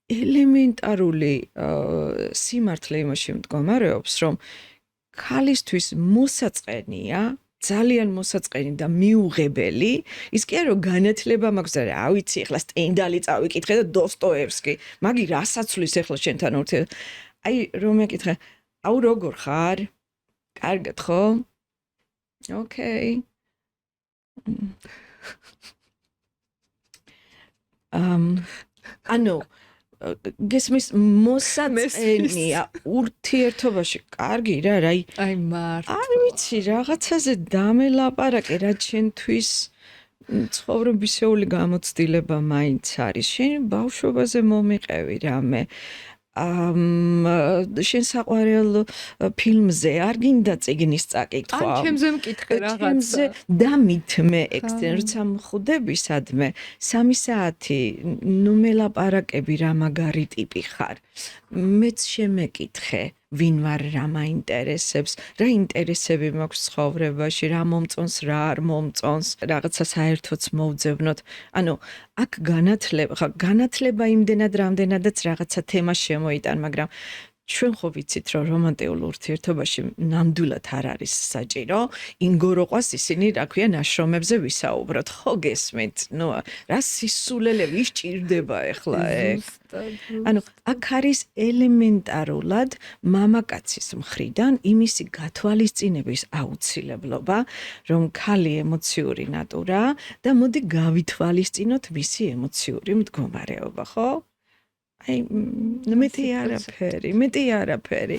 ელემენტარული სიმართლე იმაში მდგომარეობს, რომ ქალისთვის მოსაწყენია, ძალიან მოსაწყენი და მიუღებელი, ის კი არა რომ განათლება მაქვს და რა ვიცი, ახლა სტენდალი წავიკითხე და დოსტოევსკი, მაგი რასაცვლის ახლა შენთან ურთიერთობა. აი რომ მეკითხე, აუ როგორ ხარ? კარგად ხო? ოკეი. ანუ გესმის მოსაწყენია ურთიერთობაში კარგი რა აი მარტო არ ვიცი რაღაცაზე დამელაპარაკე რა ჩვენთვის ცხოვრებისეული გამოცდილება მაინც არის შენ ბავშვობაზე მომიყევი რამე შენ საყვარელ ფილმზე არ გინდა წიგნის წაკითხვა ან ჩემზე მკითხე რაღაცა და მithme ექსტენ როცა მხვდები სადმე 3 საათი ნუ მელაპარაკები რა მაგარი ტიპი ხარ მეც შემეკითხე ვინ ვარ რა მაინტერესებს რა ინტერესები მაქვს ცხოვრებაში რა მომწონს რა არ მომწონს რაღაცა საერთოც მოვძებნოთ ანუ აქ განათლება იმდენად რამდენადაც რაღაცა თემა შემოიტან მაგრამ ჩვენ ხო ვიცით რომ რომანტიკულ ურთიერთობაში ნამდვილად არ არის საჭირო ინგოროყვას ისინი რა ქვია ნაშრომებზე ვისაუბროთ ხო გესმით ნუ რა სისულელე სჭირდება ახლა ანუ აქ არის ელემენტარულად მამაკაცის მხრიდან იმისი გათვალისწინების აუცილებლობა რომ ქალი ემოციური ნატურა და მოდი გავითვალისწინოთ მისი ემოციური მდგომარეობა ხო აი მეტი არაფერი